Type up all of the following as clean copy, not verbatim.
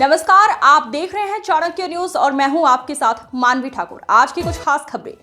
नमस्कार, आप देख रहे हैं चाणक्य न्यूज और मैं हूं आपके साथ मानवी ठाकुर। आज की कुछ खास खबरें।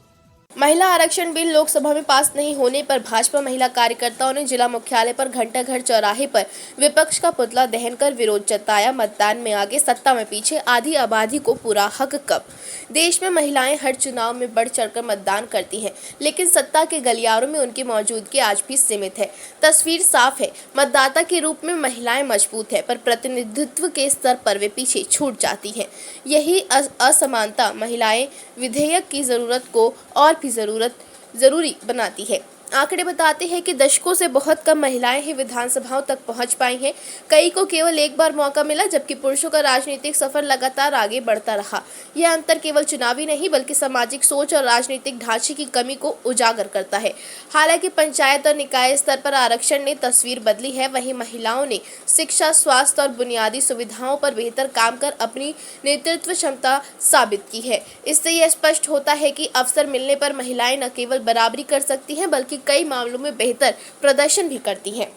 महिला आरक्षण बिल लोकसभा में पास नहीं होने पर भाजपा महिला कार्यकर्ताओं ने जिला मुख्यालय पर घंटाघर चौराहे पर विपक्ष का पुतला दहन कर विरोध जताया। मतदान में आगे सत्ता में पीछे, आधी आबादी को पूरा हक कब। देश में महिलाएं हर चुनाव में बढ़ चढ़कर मतदान करती हैं, लेकिन सत्ता के गलियारों में उनकी मौजूदगी आज भी सीमित है। तस्वीर साफ है, मतदाता के रूप में महिलाएं मजबूत है, पर प्रतिनिधित्व के स्तर पर वे पीछे छूट जाती हैं। यही असमानता महिलाएं विधेयक की जरूरत को और भी जरूरी बनाती है। आंकड़े बताते हैं कि दशकों से बहुत कम महिलाएं ही विधानसभाओं तक पहुंच पाई हैं। कई को केवल एक बार मौका मिला, जबकि पुरुषों का राजनीतिक सफर लगातार आगे बढ़ता रहा। यह अंतर केवल चुनावी नहीं बल्कि सामाजिक सोच और राजनीतिक ढांचे की कमी को उजागर करता है। हालांकि पंचायत और निकाय स्तर पर आरक्षण ने तस्वीर बदली है, वहीं महिलाओं ने शिक्षा, स्वास्थ्य और बुनियादी सुविधाओं पर बेहतर काम कर अपनी नेतृत्व क्षमता साबित की है। इससे यह स्पष्ट होता है कि अवसर मिलने पर महिलाएं न केवल बराबरी कर सकती हैं बल्कि कई मामलों में बेहतर प्रदर्शन भी करती हैं।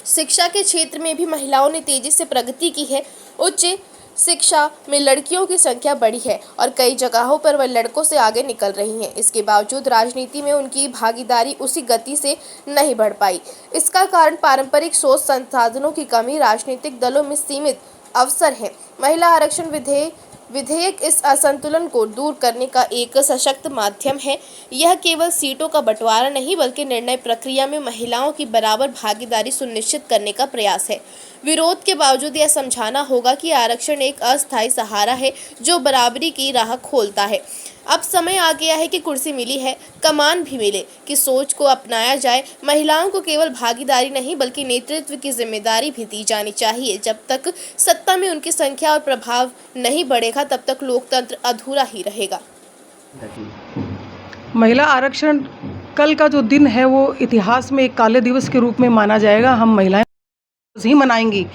शिक्षा के क्षेत्र में भी महिलाओं ने तेजी से प्रगति की है। उच्च शिक्षा में लड़कियों की संख्या बढ़ी है और कई जगहों पर वह लड़कों से आगे निकल रही हैं। इसके बावजूद राजनीति में उनकी भागीदारी उसी गति से नहीं बढ़ पाई। इसका कारण पारंपरिक सोच, संसाधनों की कमी, राजनीतिक दलों में सीमित अवसर है। महिला आरक्षण विधेयक इस असंतुलन को दूर करने का एक सशक्त माध्यम है। यह केवल सीटों का बंटवारा नहीं बल्कि निर्णय प्रक्रिया में महिलाओं की बराबर भागीदारी सुनिश्चित करने का प्रयास है। विरोध के बावजूद यह समझाना होगा कि आरक्षण एक अस्थायी सहारा है जो बराबरी की राह खोलता है। अब समय आ गया है कि कुर्सी मिली है, कमान भी मिले, कि सोच को अपनाया जाए। महिलाओं को केवल भागीदारी नहीं बल्कि नेतृत्व की जिम्मेदारी भी दी जानी चाहिए। जब तक सत्ता में उनकी संख्या और प्रभाव नहीं बढ़ेगा तब तक लोकतंत्र अधूरा ही रहेगा। महिला आरक्षण कल का जो दिन है वो इतिहास में एक काले दिवस के रूप में माना जाएगा। हम महिलाएं ही मनाएंगी।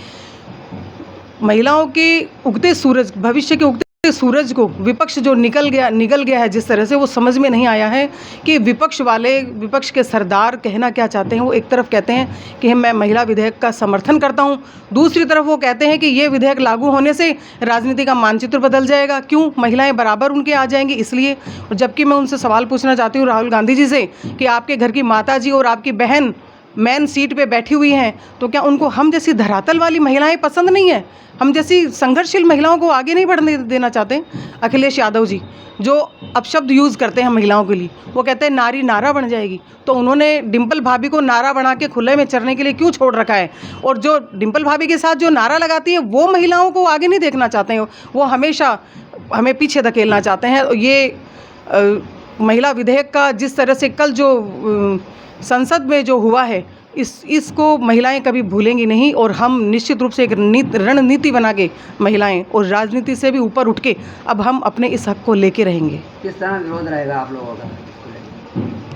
महिलाओं के उगते सूरज, भविष्य के उगते सूरज को विपक्ष जो निगल गया है जिस तरह से, वो समझ में नहीं आया है कि विपक्ष के सरदार कहना क्या चाहते हैं। वो एक तरफ कहते हैं कि मैं महिला विधेयक का समर्थन करता हूं, दूसरी तरफ वो कहते हैं कि ये विधेयक लागू होने से राजनीति का मानचित्र बदल जाएगा। क्यों? महिलाएं बराबर उनके आ जाएंगी इसलिए। और जबकि मैं उनसे सवाल पूछना चाहती हूँ राहुल गांधी जी से कि आपके घर की माता जी और आपकी बहन मेन सीट पे बैठी हुई हैं, तो क्या उनको हम जैसी धरातल वाली महिलाएं पसंद नहीं है? हम जैसी संघर्षशील महिलाओं को आगे नहीं बढ़ने देना चाहते? अखिलेश यादव जी जो अपशब्द यूज़ करते हैं महिलाओं के लिए, वो कहते हैं नारी नारा बन जाएगी, तो उन्होंने डिम्पल भाभी को नारा बना के खुले में चरने के लिए क्यों छोड़ रखा है? और जो डिम्पल भाभी के साथ जो नारा लगाती है वो महिलाओं को आगे नहीं देखना चाहते हैं, वो हमेशा हमें पीछे धकेलना चाहते हैं। ये महिला विधेयक का जिस तरह से कल जो संसद में जो हुआ है, इसको महिलाएं कभी भूलेंगी नहीं। और हम निश्चित रूप से एक रणनीति बना के महिलाएं और राजनीति से भी ऊपर उठ के अब हम अपने इस हक को लेके रहेंगे। किस तरह विरोध रहेगा आप लोगों का?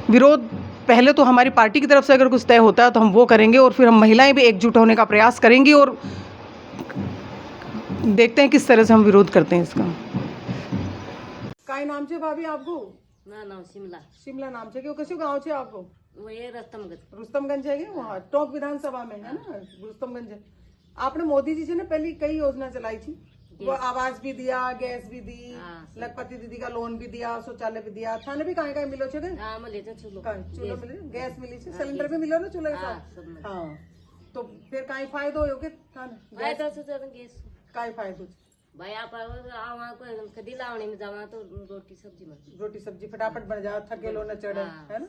विरोध पहले तो हमारी पार्टी की तरफ से अगर कुछ तय होता है तो हम वो करेंगे, और फिर हम महिलाएं भी एकजुट होने का प्रयास करेंगी और देखते हैं किस तरह से हम विरोध करते हैं इसका। काय नाम छे भाभी आपको? ना नाम शिमला नाम छे। क्यों कशु गाँव छे आपको? वो ये रुस्तमगंज है क्या? वहाँ टोंक विधानसभा में है ना, रुस्तमगंज है। आपने मोदी जी से ना पहले कई योजना चलाई थी, वो आवास भी दिया, गैस भी दी, लखपति दीदी का लोन भी दिया, शौचालय भी दिया। थाने भी कहाँ मिलो छे? चूल्हो मिले, गैस मिली छे, सिलेंडर भी मिलो ना चूल्हे के साथ। हाँ, तो फिर कहीं फायदो हो काय फायदो? भाई आप कदी लावणी में जावा तो रोटी सब्जी फटाफट बन जाओ, थके लो न चढ़े, है ना?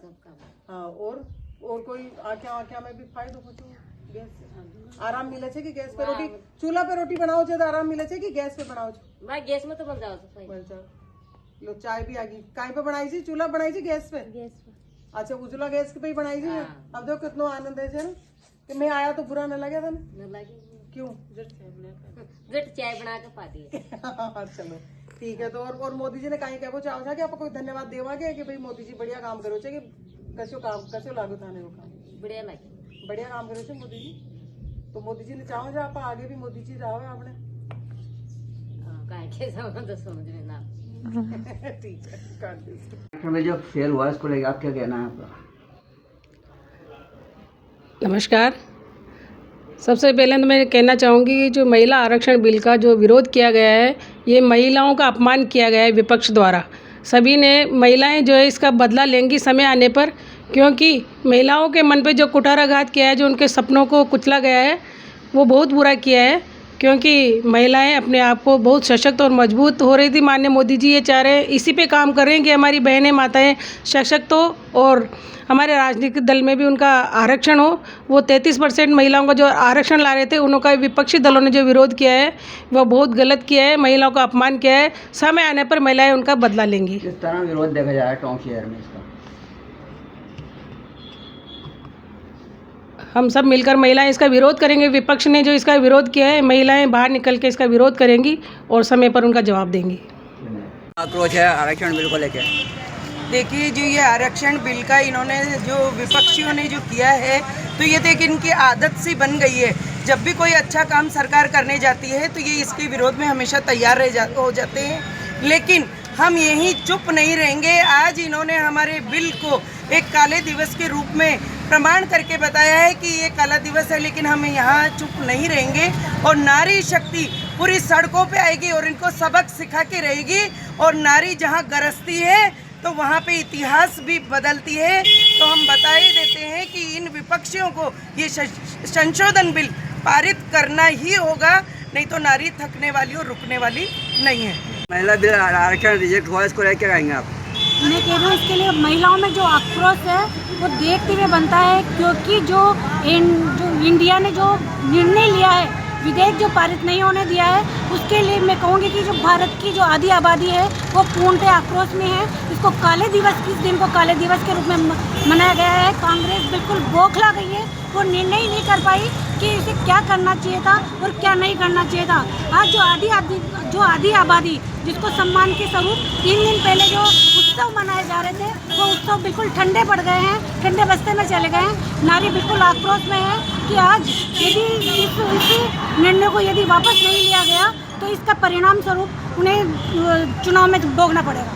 हाँ, और कोई आँख्या में भी फायदो कुछ गैस से आराम मिले छे कि गैस पे रोटी, चूल्हा पे रोटी बनाओ छे तो आराम मिले छे कि गैस पे बनाओ छे? भाई गैस में तो बन जाओ। लो चाय भी आ गई। काई पे बनाई थी? चूल्हा बनाई थी गैस पे? अच्छा, उजला गैस पे ही बनाई थी। अब देखो कितना आनंद है ना कि मैं आया तो बुरा न लगे था ना? क्यों? जट चाय बना के पा दी। चलो ठीक है। तो और मोदी जी ने कहीं कहबो चाहो छा कि आप कोई धन्यवाद देवा के कि भाई मोदी जी बढ़िया काम करो छे कि कसो लागू थाने को काम बढ़िया काम करो छे मोदी जी? तो मोदी जी ने चाहो जा आप आगे भी मोदी जी जाओ आपने? काय के तो समझ में ना। ठीक है। में जो फेल हुआ इसको लेकर आप क्या कहना है आपका? नमस्कार। सबसे पहले तो मैं कहना चाहूँगी कि जो महिला आरक्षण बिल का जो विरोध किया गया है, ये महिलाओं का अपमान किया गया है विपक्ष द्वारा। सभी ने महिलाएं जो है इसका बदला लेंगी समय आने पर, क्योंकि महिलाओं के मन पे जो कुठाराघात किया है, जो उनके सपनों को कुचला गया है, वो बहुत बुरा किया है। क्योंकि महिलाएं अपने आप को बहुत सशक्त और मजबूत हो रही थी। माननीय मोदी जी ये चाह रहे हैं, इसी पे काम कर रहे हैं कि हमारी बहनें माताएं सशक्त हो और हमारे राजनीतिक दल में भी उनका आरक्षण हो। वो 33% महिलाओं का जो आरक्षण ला रहे थे, उनका विपक्षी दलों ने जो विरोध किया है वह बहुत गलत किया है, महिलाओं का अपमान किया है। समय आने पर महिलाएं उनका बदला लेंगी। किस तरह विरोध देखा जा रहा है टोंक शहर में इसका? हम सब मिलकर महिलाएं इसका विरोध करेंगे। विपक्ष ने जो इसका विरोध किया है, महिलाएं बाहर निकल के इसका विरोध करेंगी और समय पर उनका जवाब देंगी। आक्रोश है आरक्षण बिल को लेकर। देखिए, जो ये आरक्षण बिल का इन्होंने जो विपक्षियों ने जो किया है, तो ये देखिए इनकी आदत सी बन गई है। जब भी कोई अच्छा काम सरकार करने जाती है तो ये इसके विरोध में हमेशा तैयार हो जाते हैं। लेकिन हम यहीं चुप नहीं रहेंगे। आज इन्होंने हमारे बिल को एक काले दिवस के रूप में प्रमाण करके बताया है कि ये काला दिवस है, लेकिन हम यहाँ चुप नहीं रहेंगे और नारी शक्ति पूरी सड़कों पे आएगी और इनको सबक सिखा के रहेगी। और नारी जहाँ गरजती है तो वहाँ पे इतिहास भी बदलती है। तो हम बता ही देते हैं कि इन विपक्षियों को ये संशोधन बिल पारित करना ही होगा, नहीं तो नारी थकने वाली और रुकने वाली नहीं है। महिला बिल आरक्षण रिजेक्ट हुआ, इसको लेकर आएंगे आप? मैं कह रही हूँ इसके लिए महिलाओं में जो आक्रोश है वो देखते हुए बनता है, क्योंकि जो इंडिया ने जो निर्णय लिया है, विधेयक जो पारित नहीं होने दिया है, उसके लिए मैं कहूँगी कि जो भारत की जो आधी आबादी है वो पूर्णतः आक्रोश में है। इसको काले दिवस, किस दिन को काले दिवस के रूप में मनाया गया है। कांग्रेस बिल्कुल बौखला गई है, वो निर्णय ही नहीं कर पाई कि इसे क्या करना चाहिए था और क्या नहीं करना चाहिए था। आज जो आधी आबादी जिसको सम्मान के स्वरूप 3 दिन पहले जो उत्सव मनाए जा रहे थे, वो उत्सव बिल्कुल ठंडे पड़ गए हैं, ठंडे बस्ते में चले गए हैं। नारी बिल्कुल आक्रोश में है कि आज यदि इस निर्णय को यदि वापस नहीं लिया गया तो इसका परिणाम स्वरूप उन्हें चुनाव में भोगना पड़ेगा।